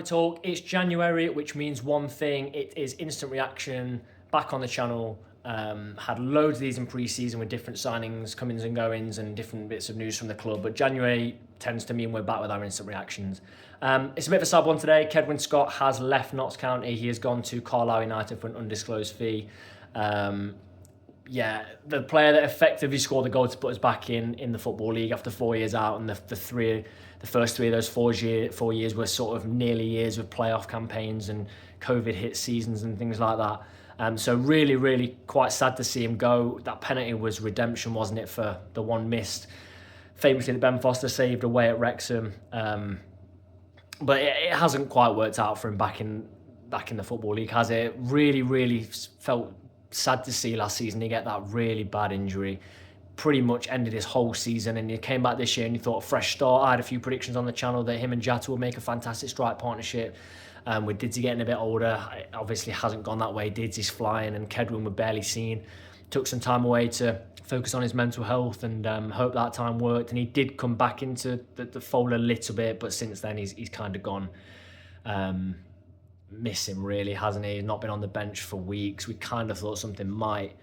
talk. It's January, which means one thing. It is instant reaction back on the channel. Had loads of these in pre-season with different signings, comings and goings, and different bits of news from the club. But January tends to mean we're back with our instant reactions. It's a bit of a sad one today. Cedwyn Scott has left Notts County. He has gone to Carlisle United for an undisclosed fee. Yeah, the player that effectively scored the goal to put us back in the Football League after 4 years out, and the first three of those 4 years were sort of nearly years with playoff campaigns and COVID hit seasons and things like that. So really quite sad to see him go. That penalty was redemption, wasn't it, for the one missed, famously that Ben Foster saved away at Wrexham. But it hasn't quite worked out for him back in the Football League, has it? Really felt sad to see last season he get that really bad injury. Pretty much ended his whole season, and he came back this year and he thought a fresh start. I had a few predictions on the channel that him and Jata would make a fantastic strike partnership. With Didzy getting a bit older, it obviously hasn't gone that way. Didzy's flying and Cedwyn were barely seen. Took some time away to focus on his mental health and hope that time worked. And he did come back into the fold a little bit, but since then he's kind of gone. Miss him really, hasn't he? He's not been on the bench for weeks. We kind of thought something might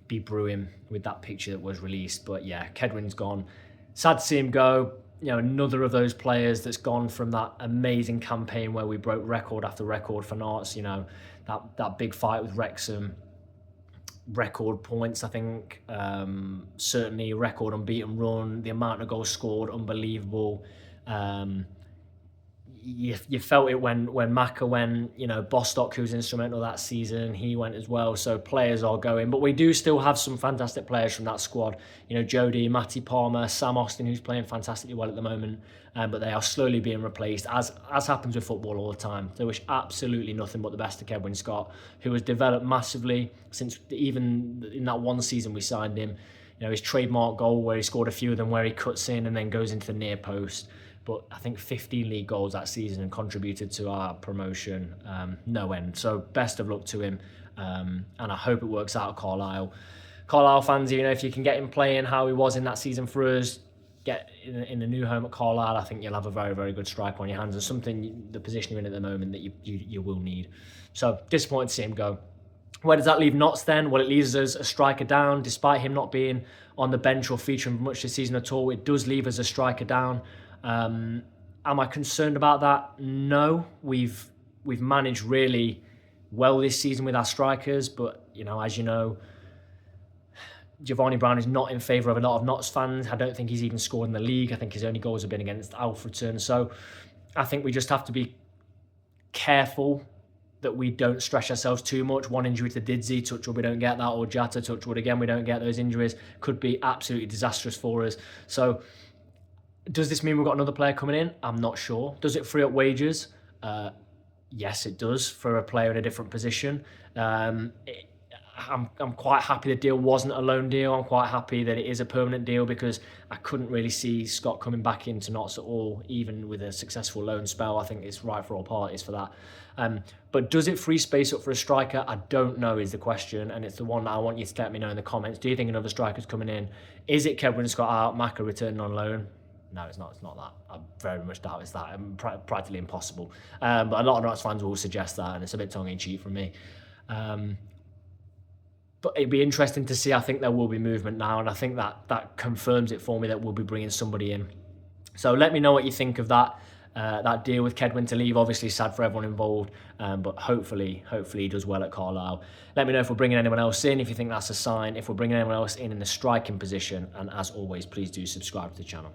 be brewing with that picture that was released, but yeah, Cedwyn's gone. Sad to see him go. You know, another of those players that's gone from that amazing campaign where we broke record after record for Notts. You know, that big fight with Wrexham, record points, I think, certainly record unbeaten run, the amount of goals scored, unbelievable. You felt it when Maka went, you know, Bostock, who was instrumental that season, he went as well. So players are going, but we do still have some fantastic players from that squad. You know, Jody, Matty Palmer, Sam Austin, who's playing fantastically well at the moment, but they are slowly being replaced, as happens with football all the time. They wish absolutely nothing but the best to Cedwyn Scott, who has developed massively since even in that one season we signed him. You know, his trademark goal where he scored a few of them where he cuts in and then goes into the near post. But I think 15 league goals that season and contributed to our promotion, no end. So best of luck to him, and I hope it works out at Carlisle. Carlisle fans, you know, if you can get him playing how he was in that season for us, get in the new home at Carlisle, I think you'll have a very good striker on your hands, and something, the position you're in at the moment, that you will need. So disappointed to see him go. Where does that leave Notts then? Well, it leaves us a striker down, despite him not being on the bench or featuring much this season at all. It does leave us a striker down. Am I concerned about that? No, we've managed really well this season with our strikers, but you know, as you know, Giovanni Brown is not in favour of a lot of Notts fans. I don't think he's even scored in the league. I think his only goals have been against Alfreton. So I think we just have to be careful that we don't stress ourselves too much. One injury to Didzy, touch wood, we don't get that, or Jata, touch wood again, we don't get those injuries. Could be absolutely disastrous for us. So does this mean we've got another player coming in? I'm not sure. Does it free up wages? Yes, it does for a player in a different position. I'm quite happy the deal wasn't a loan deal. I'm quite happy that it is a permanent deal, because I couldn't really see Scott coming back into Notts at all, even with a successful loan spell. I think it's right for all parties for that. But does it free space up for a striker? I don't know is the question, and it's the one that I want you to let me know in the comments. Do you think another striker's coming in? Is it Cedwyn Scott out, Maka returning on loan? No, it's not. It's not that. I very much doubt it's that. Practically impossible. But a lot of Notts fans will suggest that, and it's a bit tongue-in-cheek from me. But it'd be interesting to see. I think there will be movement now, and I think that confirms it for me that we'll be bringing somebody in. So let me know what you think of that deal with Cedwyn to leave. Obviously sad for everyone involved, but hopefully he does well at Carlisle. Let me know if we're bringing anyone else in, if you think that's a sign, if we're bringing anyone else in the striking position, and as always, please do subscribe to the channel.